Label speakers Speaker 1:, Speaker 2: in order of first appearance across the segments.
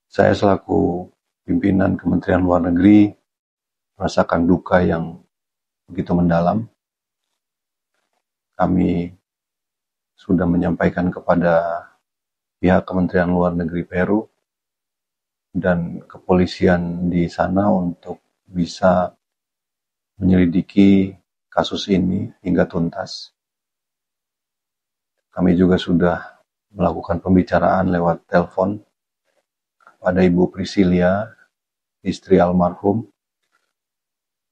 Speaker 1: Saya selaku pimpinan Kementerian Luar Negeri merasakan duka yang begitu mendalam. Kami sudah menyampaikan kepada pihak Kementerian Luar Negeri Peru dan kepolisian di sana untuk bisa menyelidiki kasus ini hingga tuntas. Kami juga sudah melakukan pembicaraan lewat telepon kepada Ibu Priscilia, istri almarhum,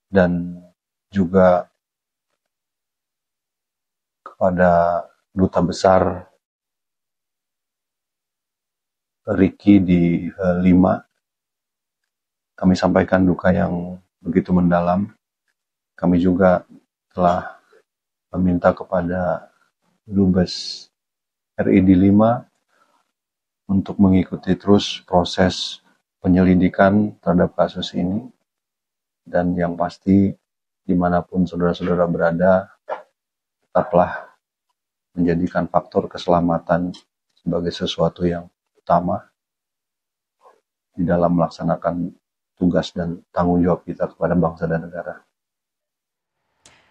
Speaker 1: dan juga kepada Duta Besar Ricky di Lima. Kami sampaikan duka yang begitu mendalam. Kami juga telah meminta kepada Dubes RI di Lima untuk mengikuti terus proses penyelidikan terhadap kasus ini. Dan yang pasti, dimanapun saudara-saudara berada, tetaplah menjadikan faktor keselamatan sebagai sesuatu yang utama di dalam melaksanakan tugas dan tanggung jawab kita kepada bangsa dan negara.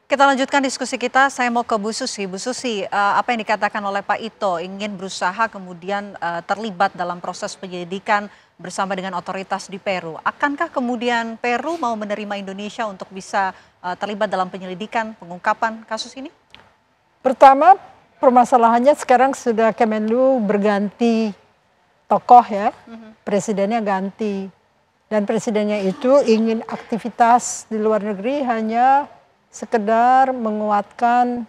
Speaker 2: Kita lanjutkan diskusi kita. Saya mau ke Bu Susi. Bu Susi, apa yang dikatakan oleh Pak Ito ingin berusaha kemudian terlibat dalam proses penyelidikan bersama dengan otoritas di Peru. Akankah kemudian Peru mau menerima Indonesia untuk bisa terlibat dalam penyelidikan pengungkapan kasus ini?
Speaker 3: Pertama, permasalahannya sekarang sudah Kemenlu berganti tokoh ya, presidennya ganti. Dan presidennya itu ingin aktivitas di luar negeri hanya sekedar menguatkan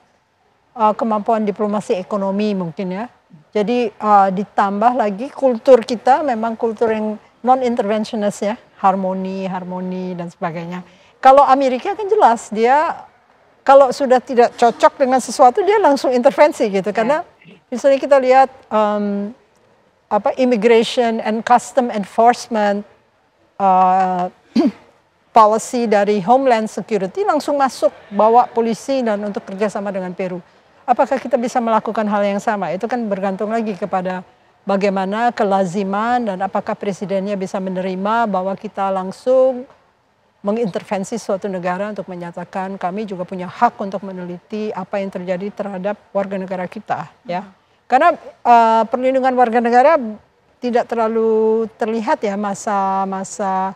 Speaker 3: kemampuan diplomasi ekonomi mungkin ya. Jadi ditambah lagi kultur kita memang kultur yang non-interventionist ya, harmoni dan sebagainya. Kalau Amerika kan jelas dia kalau sudah tidak cocok dengan sesuatu dia langsung intervensi gitu. Karena misalnya kita lihat immigration and custom enforcement policy dari Homeland Security langsung masuk bawa polisi dan untuk kerjasama dengan Peru. Apakah kita bisa melakukan hal yang sama? Itu kan bergantung lagi kepada bagaimana kelaziman dan apakah presidennya bisa menerima bahwa kita langsung mengintervensi suatu negara untuk menyatakan kami juga punya hak untuk meneliti apa yang terjadi terhadap warga negara kita. Ya, karena perlindungan warga negara tidak terlalu terlihat ya masa-masa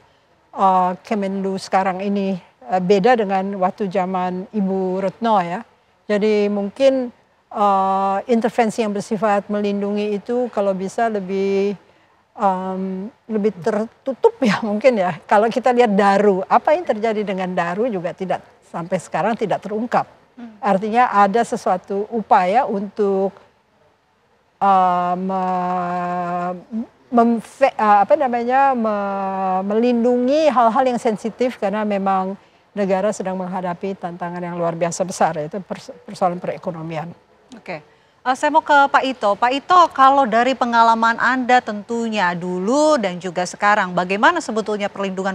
Speaker 3: Kemenlu sekarang ini beda dengan waktu zaman Ibu Retno ya. Jadi mungkin intervensi yang bersifat melindungi itu kalau bisa lebih tertutup ya mungkin ya. Kalau kita lihat Daru, apa yang terjadi dengan Daru juga tidak sampai sekarang tidak terungkap. Artinya ada sesuatu upaya untuk melindungi hal-hal yang sensitif karena memang negara sedang menghadapi tantangan yang luar biasa besar yaitu persoalan perekonomian.
Speaker 2: Oke. Saya mau ke Pak Ito. Pak Ito, kalau dari pengalaman Anda tentunya dulu dan juga sekarang, bagaimana sebetulnya perlindungan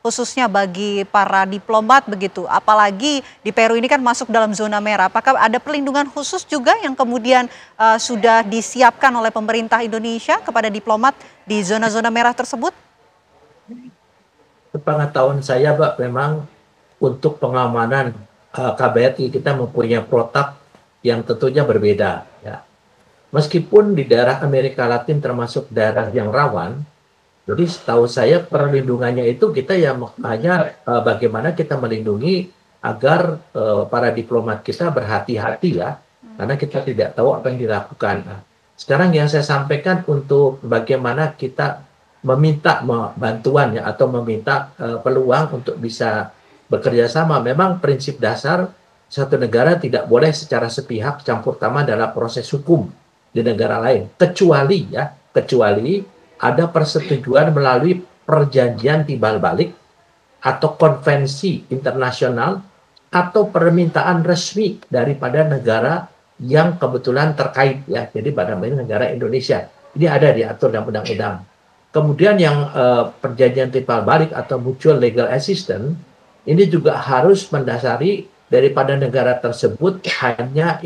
Speaker 2: khususnya bagi para diplomat begitu? Apalagi di Peru ini kan masuk dalam zona merah. Apakah ada perlindungan khusus juga yang kemudian sudah disiapkan oleh pemerintah Indonesia kepada diplomat di zona-zona merah tersebut?
Speaker 4: Sepengetahuan saya, Mbak, memang untuk pengamanan KBRI kita mempunyai protap yang tentunya berbeda. Ya. Meskipun di daerah Amerika Latin termasuk daerah yang rawan, jadi setahu saya perlindungannya itu kita ya hanya bagaimana kita melindungi agar para diplomat kita berhati-hati ya, karena kita tidak tahu apa yang dilakukan. Nah, sekarang yang saya sampaikan untuk bagaimana kita meminta bantuan ya atau meminta peluang untuk bisa bekerja sama. Memang prinsip dasar satu negara tidak boleh secara sepihak campur tangan dalam proses hukum di negara lain, kecuali ada persetujuan melalui perjanjian timbal balik atau konvensi internasional atau permintaan resmi daripada negara yang kebetulan terkait ya. Jadi pada negara Indonesia ini ada diatur dalam undang-undang. Kemudian yang perjanjian timbal balik atau mutual legal assistance ini juga harus mendasari daripada negara tersebut hanya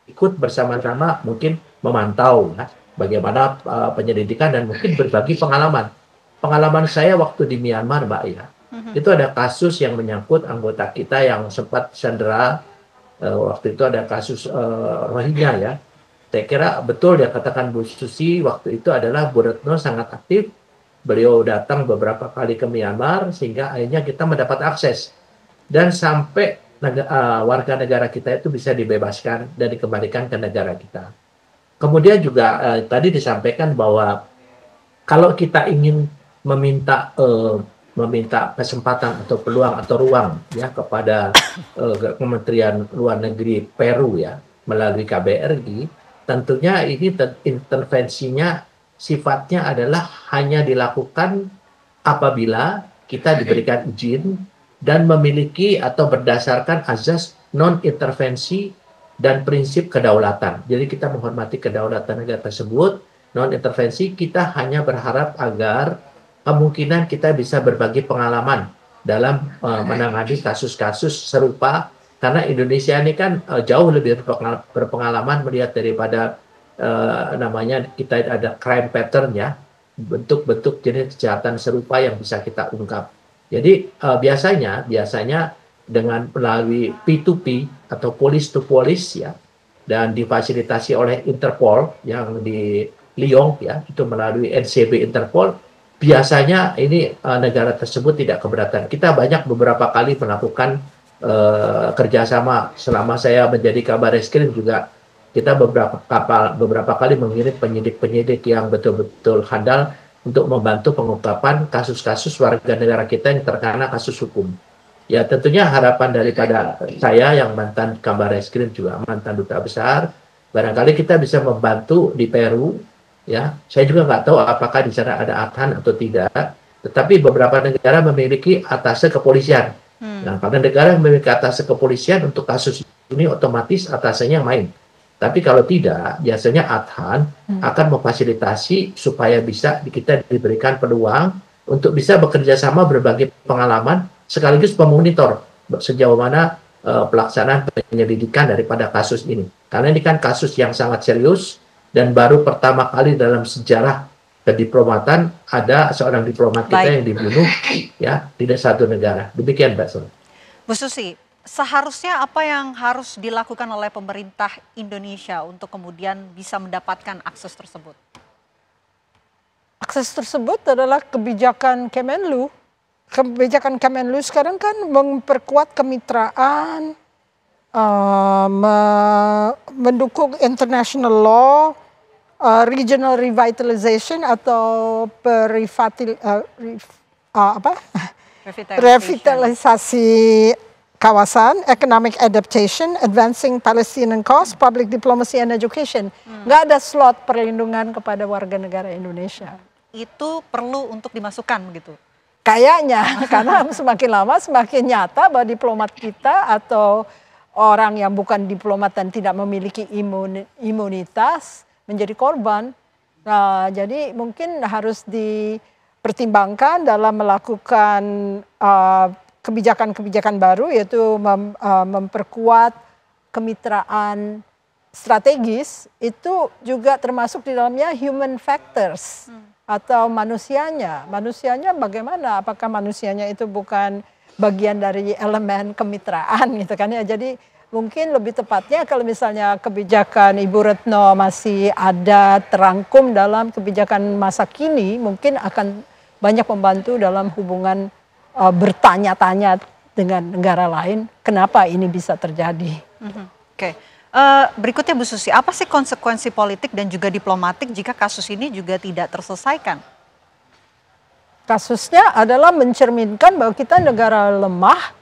Speaker 4: ikut bersama-sama mungkin memantau ya, bagaimana penyelidikan dan mungkin berbagi pengalaman. Pengalaman saya waktu di Myanmar, Mbak ya, itu ada kasus yang menyangkut anggota kita yang sempat sandera. Waktu itu ada kasus Rohingya ya. Saya kira betul dia katakan Bu Susi waktu itu adalah Bu Retno sangat aktif. Beliau datang beberapa kali ke Myanmar sehingga akhirnya kita mendapat akses. Dan sampai warga negara kita itu bisa dibebaskan dan dikembalikan ke negara kita. Kemudian juga tadi disampaikan bahwa kalau kita ingin meminta kesempatan atau peluang atau ruang ya kepada Kementerian Luar Negeri Peru ya melalui KBRI, tentunya ini intervensinya sifatnya adalah hanya dilakukan apabila kita diberikan izin dan memiliki atau berdasarkan azas non-intervensi dan prinsip kedaulatan. Jadi kita menghormati kedaulatan negara tersebut, non-intervensi, kita hanya berharap agar kemungkinan kita bisa berbagi pengalaman dalam menangani kasus-kasus serupa, karena Indonesia ini kan jauh lebih berpengalaman melihat daripada namanya kita ada crime pattern ya, bentuk-bentuk jenis kejahatan serupa yang bisa kita ungkap. Jadi biasanya dengan melalui P2P atau police to police ya, dan difasilitasi oleh Interpol yang di Lyon ya, itu melalui NCB Interpol, biasanya ini negara tersebut tidak keberatan. Kita beberapa kali melakukan kerjasama selama saya menjadi Kabar Reskrim juga. Kita beberapa kali mengirim penyidik-penyidik yang betul-betul handal untuk membantu pengungkapan kasus-kasus warga negara kita yang terkena kasus hukum. Ya tentunya harapan daripada saya yang mantan Kabar Reskrim juga mantan duta besar, barangkali kita bisa membantu di Peru. Ya, saya juga nggak tahu apakah di sana ada ATHAN atau tidak, tetapi beberapa negara memiliki atase kepolisian. Nah, pada negara yang memiliki atase kepolisian untuk kasus ini otomatis atasenya main. Tapi kalau tidak, biasanya ATHAN akan memfasilitasi supaya bisa kita diberikan peluang untuk bisa bekerja sama berbagi pengalaman sekaligus memonitor sejauh mana pelaksanaan penyelidikan daripada kasus ini. Karena ini kan kasus yang sangat serius dan baru pertama kali dalam sejarah kediplomatan ada seorang diplomat kita yang dibunuh ya di satu negara. Demikian Mbak Sun.
Speaker 2: Bu Susi, seharusnya apa yang harus dilakukan oleh pemerintah Indonesia untuk kemudian bisa mendapatkan akses tersebut?
Speaker 3: Akses tersebut adalah kebijakan Kemenlu. Kebijakan Kemenlu sekarang kan memperkuat kemitraan, mendukung international law, regional revitalization atau revitalisasi kawasan, economic adaptation, advancing Palestinian cause, public diplomacy and education. Nggak ada slot perlindungan kepada warga negara Indonesia.
Speaker 2: Itu perlu untuk dimasukkan begitu?
Speaker 3: Kayaknya, karena semakin lama semakin nyata bahwa diplomat kita atau orang yang bukan diplomat dan tidak memiliki imunitas menjadi korban. Nah, jadi mungkin harus dipertimbangkan dalam melakukan kebijakan-kebijakan baru, yaitu memperkuat kemitraan strategis. Itu juga termasuk di dalamnya human factors atau manusianya. Manusianya bagaimana? Apakah manusianya itu bukan bagian dari elemen kemitraan gitu kan ya. Jadi mungkin lebih tepatnya kalau misalnya kebijakan Ibu Retno masih ada terangkum dalam kebijakan masa kini, mungkin akan banyak membantu dalam hubungan bertanya-tanya dengan negara lain, kenapa ini bisa terjadi.
Speaker 2: Oke. Berikutnya Bu Susi, apa sih konsekuensi politik dan juga diplomatik jika kasus ini juga tidak terselesaikan? Kasusnya
Speaker 3: adalah mencerminkan bahwa kita negara lemah,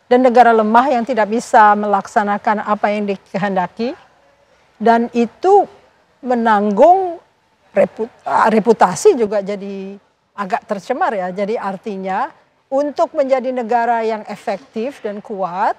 Speaker 3: dan negara lemah yang tidak bisa melaksanakan apa yang dikehendaki, dan itu menanggung reputasi juga jadi agak tercemar ya. Jadi artinya untuk menjadi negara yang efektif dan kuat,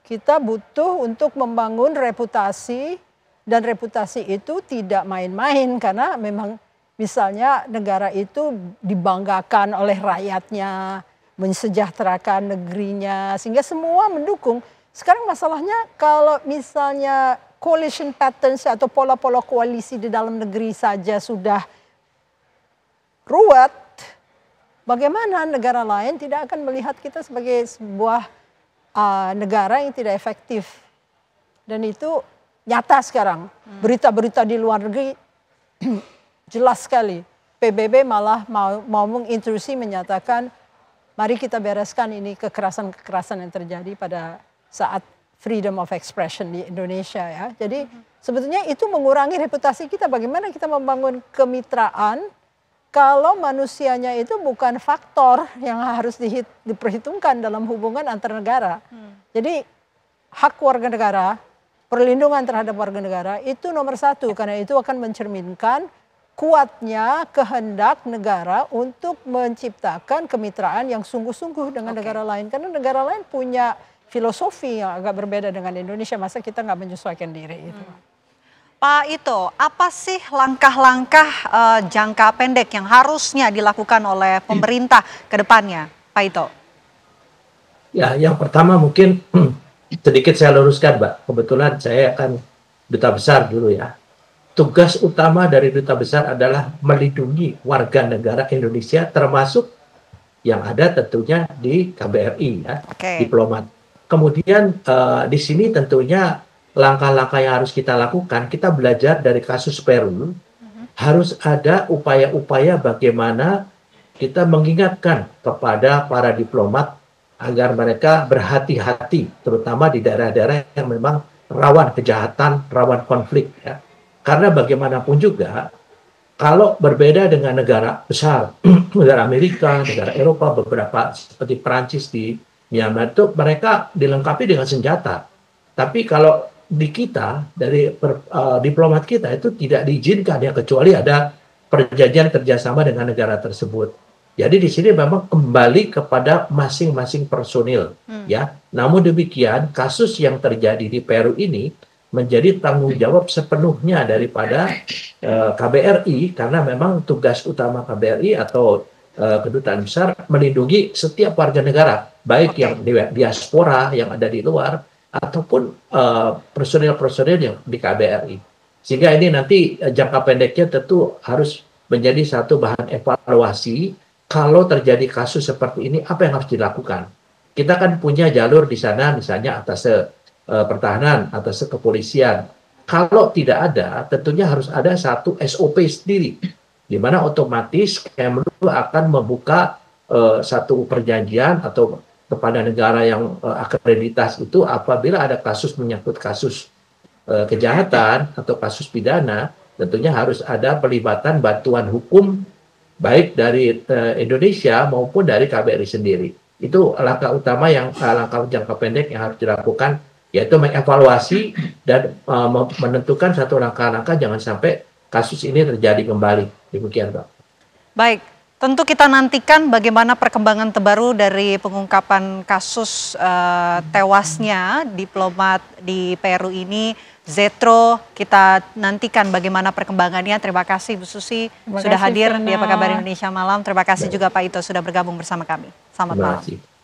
Speaker 3: kita butuh untuk membangun reputasi, dan reputasi itu tidak main-main karena memang misalnya negara itu dibanggakan oleh rakyatnya, mensejahterakan negerinya, sehingga semua mendukung. Sekarang masalahnya kalau misalnya coalition patterns atau pola-pola koalisi di dalam negeri saja sudah ruwet, bagaimana negara lain tidak akan melihat kita sebagai sebuah negara yang tidak efektif. Dan itu nyata sekarang. Berita-berita di luar negeri jelas sekali. PBB malah mau mengintrusi menyatakan, mari kita bereskan ini kekerasan-kekerasan yang terjadi pada saat freedom of expression di Indonesia ya. Jadi sebetulnya itu mengurangi reputasi kita. Bagaimana kita membangun kemitraan kalau manusianya itu bukan faktor yang harus diperhitungkan dalam hubungan antar negara. Jadi hak warga negara, perlindungan terhadap warga negara itu nomor satu. Karena itu akan mencerminkan kuatnya kehendak negara untuk menciptakan kemitraan yang sungguh-sungguh dengan negara lain. Karena negara lain punya filosofi yang agak berbeda dengan Indonesia. Masa kita nggak menyesuaikan diri itu.
Speaker 2: Pak Ito, apa sih langkah-langkah jangka pendek yang harusnya dilakukan oleh pemerintah ke depannya, Pak Ito?
Speaker 4: Ya, yang pertama mungkin sedikit saya luruskan, Mbak. Kebetulan saya akan duta besar dulu ya. Tugas utama dari duta besar adalah melindungi warga negara Indonesia, termasuk yang ada tentunya di KBRI ya, diplomat. Kemudian di sini tentunya langkah-langkah yang harus kita lakukan, kita belajar dari kasus Peru, harus ada upaya-upaya bagaimana kita mengingatkan kepada para diplomat agar mereka berhati-hati, terutama di daerah-daerah yang memang rawan kejahatan, rawan konflik ya. Karena bagaimanapun juga, kalau berbeda dengan negara besar, negara Amerika, negara Eropa, beberapa seperti Perancis di Myanmar itu mereka dilengkapi dengan senjata. Tapi kalau di kita, dari diplomat kita itu tidak diizinkan ya, kecuali ada perjanjian kerjasama dengan negara tersebut. Jadi di sini memang kembali kepada masing-masing personil ya. Namun demikian kasus yang terjadi di Peru ini menjadi tanggung jawab sepenuhnya daripada KBRI, karena memang tugas utama KBRI atau kedutaan besar melindungi setiap warga negara, baik yang di diaspora yang ada di luar ataupun personil-personil yang di KBRI. Sehingga ini nanti jangka pendeknya tentu harus menjadi satu bahan evaluasi. Kalau terjadi kasus seperti ini, apa yang harus dilakukan? Kita kan punya jalur di sana, misalnya atas pertahanan, atas kepolisian. Kalau tidak ada, tentunya harus ada satu SOP sendiri, di mana otomatis Kemlu akan membuka satu perjanjian atau kepada negara yang akreditas itu apabila ada kasus menyangkut kasus kejahatan atau kasus pidana, tentunya harus ada pelibatan bantuan hukum baik dari Indonesia maupun dari KBRI sendiri. Itu langkah utama yang langkah jangka pendek yang harus dilakukan, yaitu mengevaluasi dan menentukan satu langkah-langkah jangan sampai kasus ini terjadi kembali. Demikian, Pak.
Speaker 2: Baik, tentu kita nantikan bagaimana perkembangan terbaru dari pengungkapan kasus tewasnya diplomat di Peru ini. Zetro, kita nantikan bagaimana perkembangannya. Terima kasih Bu Susi sudah hadir di Apa Kabar Indonesia Malam. Terima kasih juga Pak Ito sudah bergabung bersama kami. Selamat malam.